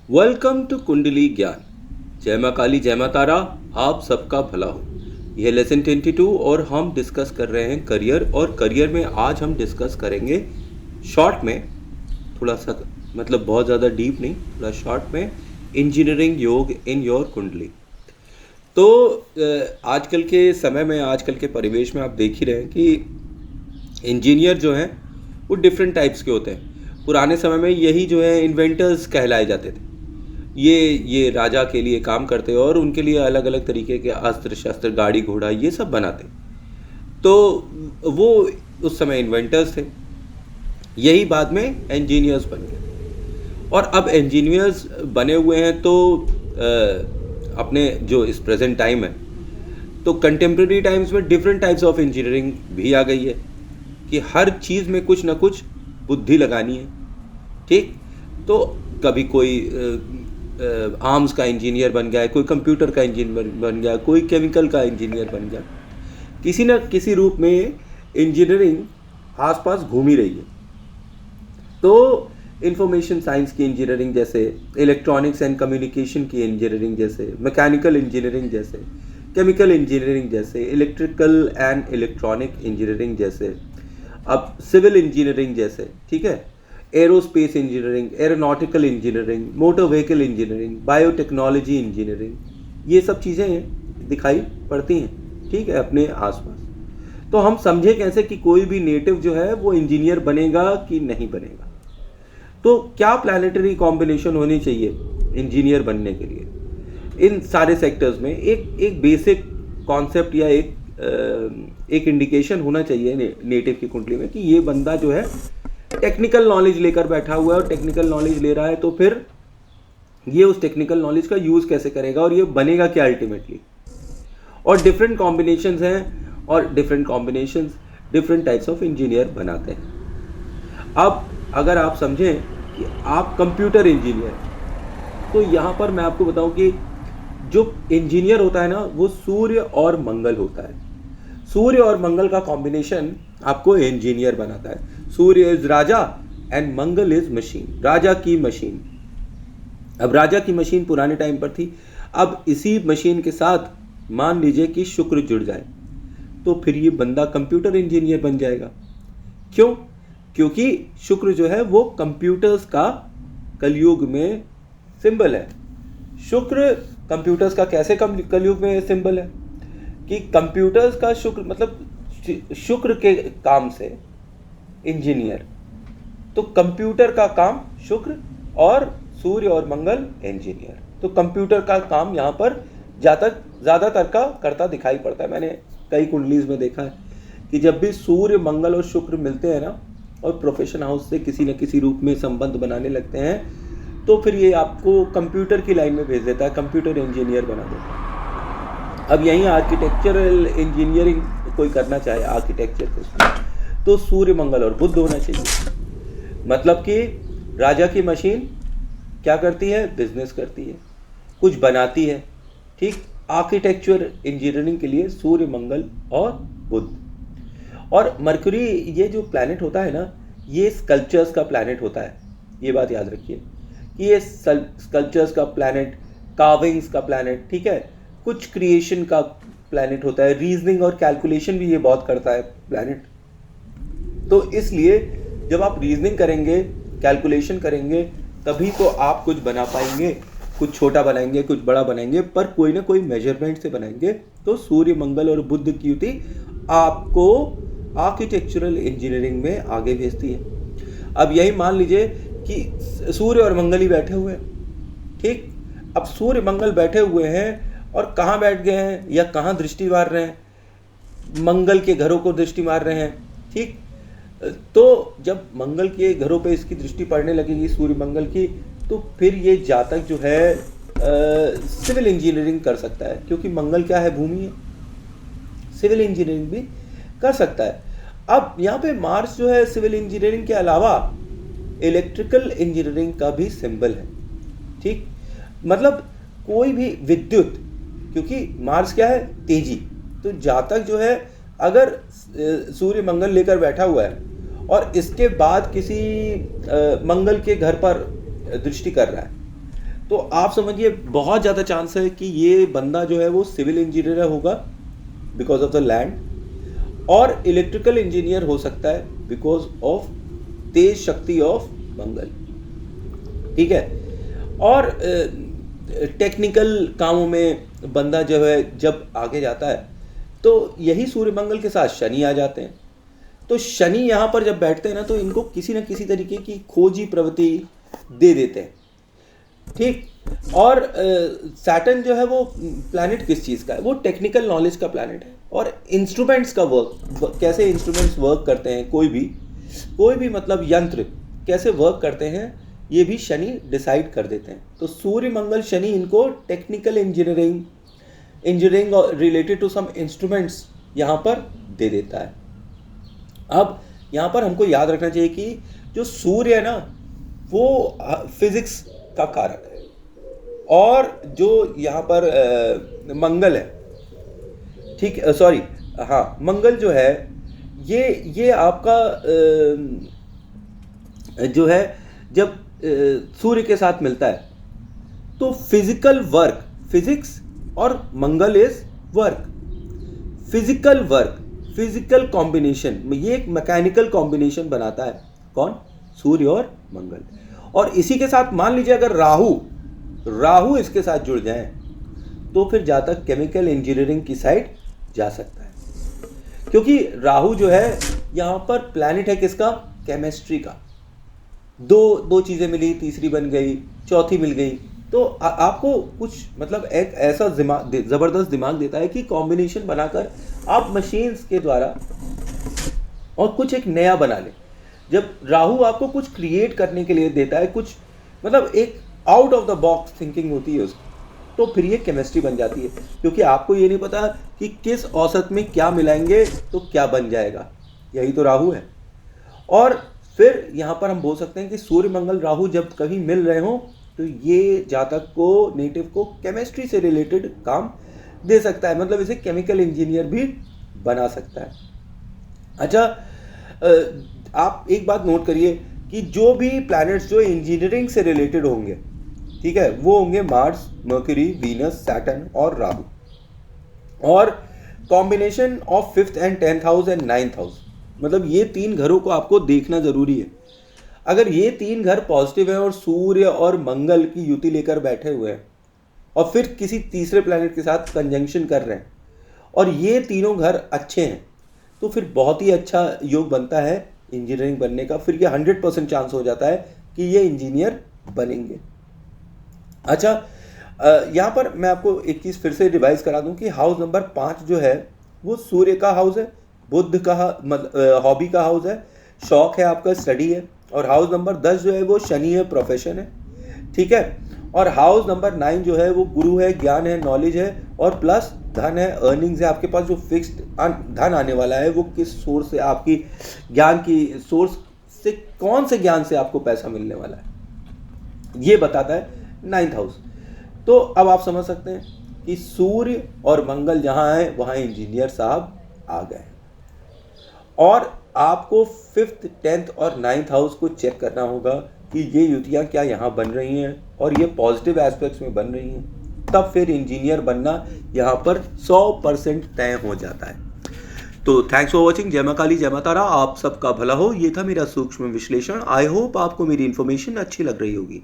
Welcome to कुंडली ज्ञान। जय माँ काली जय माँ तारा, आप सबका भला हो। यह लेसन 22 और हम डिस्कस कर रहे हैं करियर। और करियर में आज हम डिस्कस करेंगे शॉर्ट में, थोड़ा सा मतलब बहुत ज़्यादा डीप नहीं, थोड़ा शॉर्ट में, इंजीनियरिंग योग इन योर कुंडली। तो आजकल के समय में, आजकल के परिवेश में आप देख ही रहे हैं कि इंजीनियर जो हैं वो डिफरेंट टाइप्स के होते हैं। पुराने समय में यही जो है इन्वेंटर्स कहलाए जाते थे। ये राजा के लिए काम करते और उनके लिए अलग अलग तरीके के अस्त्र शस्त्र, गाड़ी घोड़ा, ये सब बनाते। तो वो उस समय इन्वेंटर्स थे। यही बाद में इंजीनियर्स बन गए और अब इंजीनियर्स बने हुए हैं। तो अपने जो इस प्रेजेंट टाइम है, तो कंटेम्प्रेरी टाइम्स में डिफरेंट टाइप्स ऑफ इंजीनियरिंग भी आ गई है कि हर चीज़ में कुछ ना कुछ बुद्धि लगानी है। ठीक, तो कभी कोई आर्म्स का इंजीनियर बन गया है, कोई कंप्यूटर का इंजीनियर बन गया, कोई केमिकल का इंजीनियर बन गया। किसी न किसी रूप में इंजीनियरिंग आसपास घूम ही रही है। तो इंफॉर्मेशन साइंस की इंजीनियरिंग जैसे, इलेक्ट्रॉनिक्स एंड कम्युनिकेशन की इंजीनियरिंग जैसे, मैकेनिकल इंजीनियरिंग जैसे, केमिकल इंजीनियरिंग जैसे, इलेक्ट्रिकल एंड इलेक्ट्रॉनिक इंजीनियरिंग जैसे, अब सिविल इंजीनियरिंग जैसे, ठीक है, aerospace engineering, aeronautical engineering, motor vehicle engineering, biotechnology engineering, ये सब चीज़ें दिखाई पड़ती हैं, ठीक है, अपने आसपास। तो हम समझे कैसे कि कोई भी नेटिव जो है वो इंजीनियर बनेगा कि नहीं बनेगा। तो क्या प्लानिटरी कॉम्बिनेशन होनी चाहिए इंजीनियर बनने के लिए इन सारे सेक्टर्स में? एक बेसिक कॉन्सेप्ट या एक इंडिकेशन होना चाहिए नेटिव की कुंडली में कि ये बंदा जो है टेक्निकल नॉलेज लेकर बैठा हुआ है और टेक्निकल नॉलेज ले रहा है, तो फिर ये उस टेक्निकल नॉलेज का यूज़ कैसे करेगा और ये बनेगा क्या अल्टीमेटली। और डिफरेंट कॉम्बिनेशंस हैं और different combinations different types of engineer बनाते हैं। अब अगर आप समझें कि आप कंप्यूटर इंजीनियर, तो यहाँ पर मैं आपको बताऊं कि जो इंजीनियर होता है ना, वो सूर्य और मंगल होता है। सूर्य और मंगल का कॉम्बिनेशन आपको इंजीनियर बनाता है। Surya is raja and Mangal is machine, राजा की मशीन। अब राजा की मशीन पुराने टाइम पर थी, अब इसी मशीन के साथ मान लीजिए कि शुक्र जुड़ जाए, तो फिर ये बंदा कंप्यूटर इंजीनियर बन जाएगा। क्यों? क्योंकि शुक्र जो है वो कंप्यूटर्स का कलयुग में सिंबल है। शुक्र कंप्यूटर्स का कैसे कलयुग में सिंबल है कि कंप्यूटर्स का शुक्र, मतलब शुक्र के काम से इंजीनियर, तो कंप्यूटर का काम शुक्र और सूर्य और मंगल इंजीनियर। तो कंप्यूटर का काम यहाँ पर ज़्यादातर का करता दिखाई पड़ता है। मैंने कई कुंडलीज में देखा है कि जब भी सूर्य मंगल और शुक्र मिलते हैं ना और प्रोफेशन हाउस से किसी न किसी रूप में संबंध बनाने लगते हैं, तो फिर ये आपको कंप्यूटर की लाइन में भेज देता है, कंप्यूटर इंजीनियर बना देता है। अब यहीं आर्किटेक्चरल इंजीनियरिंग कोई करना चाहे आर्किटेक्चर को, तो सूर्य मंगल और बुध होना चाहिए। मतलब कि राजा की मशीन क्या करती है? बिजनेस करती है, कुछ बनाती है। ठीक, आर्किटेक्चर इंजीनियरिंग के लिए सूर्य मंगल और बुध। और मरकरी ये जो प्लैनेट होता है ना, ये स्कल्पचर्स का प्लैनेट होता है। ये बात याद रखिए कि ये स्कल्पचर्स का प्लैनेट, कार्विंग्स का प्लैनेट, ठीक है, कुछ क्रिएशन का प्लैनेट होता है। रीजनिंग और कैलकुलेशन भी ये बहुत करता है प्लैनेट। तो इसलिए जब आप रीजनिंग करेंगे, कैलकुलेशन करेंगे, तभी तो आप कुछ बना पाएंगे। कुछ छोटा बनाएंगे, कुछ बड़ा बनाएंगे, पर कोई ना कोई मेजरमेंट से बनाएंगे। तो सूर्य मंगल और बुध की युति आपको आर्किटेक्चरल इंजीनियरिंग में आगे भेजती है। अब यही मान लीजिए कि सूर्य और मंगल ही बैठे हुए हैं। ठीक, अब सूर्य मंगल बैठे हुए हैं और कहाँ बैठ गए हैं या कहाँ दृष्टि मार रहे हैं? मंगल के घरों को दृष्टि मार रहे हैं। ठीक, तो जब मंगल के घरों पे इसकी दृष्टि पड़ने लगेगी सूर्य मंगल की, तो फिर ये जातक जो है सिविल इंजीनियरिंग कर सकता है, क्योंकि मंगल क्या है? भूमि है। सिविल इंजीनियरिंग भी कर सकता है। अब यहाँ पे मार्स जो है सिविल इंजीनियरिंग के अलावा इलेक्ट्रिकल इंजीनियरिंग का भी सिंबल है। ठीक, मतलब कोई भी विद्युत, क्योंकि मार्स क्या है? तेजी। तो जातक जो है अगर सूर्य मंगल लेकर बैठा हुआ है और इसके बाद किसी मंगल के घर पर दृष्टि कर रहा है, तो आप समझिए बहुत ज़्यादा चांस है कि ये बंदा जो है वो सिविल इंजीनियर होगा बिकॉज ऑफ द लैंड, और इलेक्ट्रिकल इंजीनियर हो सकता है बिकॉज ऑफ तेज शक्ति ऑफ मंगल। ठीक है, और टेक्निकल कामों में बंदा जो है जब आगे जाता है तो यही सूर्य मंगल के साथ शनि आ जाते हैं। तो शनि यहाँ पर जब बैठते हैं ना तो इनको किसी न किसी तरीके की खोजी प्रवृत्ति दे देते हैं। ठीक, और सैटर्न जो है वो प्लैनेट किस चीज़ का है? वो टेक्निकल नॉलेज का प्लैनेट है, और इंस्ट्रूमेंट्स का वर्क, कैसे इंस्ट्रूमेंट्स वर्क करते हैं, कोई भी मतलब यंत्र कैसे वर्क करते हैं, ये भी शनि डिसाइड कर देते हैं। तो सूर्य मंगल शनि इनको technical engineering related to some instruments यहाँ पर दे देता है। अब यहाँ पर हमको याद रखना चाहिए कि जो सूर्य है ना वो फिजिक्स का कारक है, और जो यहाँ पर मंगल है, ठीक, सॉरी, हाँ, मंगल जो है ये आपका जो है जब सूर्य के साथ मिलता है तो फिजिकल वर्क, फिजिक्स और Mangal is work, physical work, physical combination, ये एक मैकेनिकल कॉम्बिनेशन बनाता है कौन? सूर्य और मंगल। और इसी के साथ मान लीजिए अगर राहु इसके साथ जुड़ जाए तो फिर जहाँ तक केमिकल इंजीनियरिंग की साइड जा सकता है, क्योंकि राहु जो है यहाँ पर प्लैनेट है किसका? केमिस्ट्री का। दो चीज़ें मिली, तीसरी बन गई, चौथी मिल गई, तो आपको कुछ मतलब एक ऐसा ज़बरदस्त दिमाग देता है कि कॉम्बिनेशन बनाकर आप मशीन्स के द्वारा और कुछ एक नया बना लें। जब राहु आपको कुछ क्रिएट करने के लिए देता है, कुछ मतलब एक out of the box thinking होती है उसकी, तो फिर ये केमिस्ट्री बन जाती है, क्योंकि आपको ये नहीं पता कि किस औसत में क्या मिलाएंगे तो क्या बन जाएगा, यही तो राहु है। और फिर यहाँ पर हम बोल सकते हैं कि सूर्य मंगल राहु जब कभी मिल रहे हों तो ये जातक को, नेटिव को केमिस्ट्री से रिलेटेड काम दे सकता है, मतलब इसे केमिकल इंजीनियर भी बना सकता है। अच्छा, आप एक बात नोट करिए कि जो भी प्लैनेट्स जो इंजीनियरिंग से रिलेटेड होंगे, ठीक है, वो होंगे मार्स, मर्क्यूरी, वीनस, सैटर्न और राहु, और combination of 5th and 10th house and 9th house, मतलब ये 3 घरों को आपको देखना जरूरी है। अगर ये 3 घर पॉजिटिव हैं और सूर्य और मंगल की युति लेकर बैठे हुए हैं और फिर किसी तीसरे प्लैनेट के साथ कंजंक्शन कर रहे हैं और ये तीनों घर अच्छे हैं, तो फिर बहुत ही अच्छा योग बनता है इंजीनियरिंग बनने का। फिर ये 100% चांस हो जाता है कि ये इंजीनियर बनेंगे। अच्छा, यहाँ पर मैं आपको एक चीज़ फिर से रिवाइज करा दूं कि हाउस नंबर 5 जो है वो सूर्य का हाउस है, बुध का हॉबी का हाउस है, शौक है आपका, स्टडी है। और हाउस नंबर 10 जो है वो शनि है, प्रोफेशन है, ठीक है। और हाउस नंबर 9 जो है वो गुरु है, ज्ञान है, नॉलेज है, और प्लस धन है, अर्निंग्स है। आपके पास जो फिक्स्ड धन आने वाला है वो किस सोर्स से, आपकी ज्ञान की सोर्स से, कौन से ज्ञान से आपको पैसा मिलने वाला है, ये बताता है 9th हाउस। तो अब आप समझ सकते हैं कि सूर्य और मंगल जहाँ है वहाँ इंजीनियर साहब आ गए, और आपको 5th, 10th और 9th हाउस को चेक करना होगा कि ये युतियाँ क्या यहाँ बन रही हैं और ये पॉजिटिव एस्पेक्ट्स में बन रही हैं, तब फिर इंजीनियर बनना यहाँ पर 100% तय हो जाता है। तो थैंक्स फॉर वॉचिंग। जय मां काली, जय मां तारा, आप सबका भला हो। ये था मेरा सूक्ष्म विश्लेषण। आई होप आपको मेरी इन्फॉर्मेशन अच्छी लग रही होगी।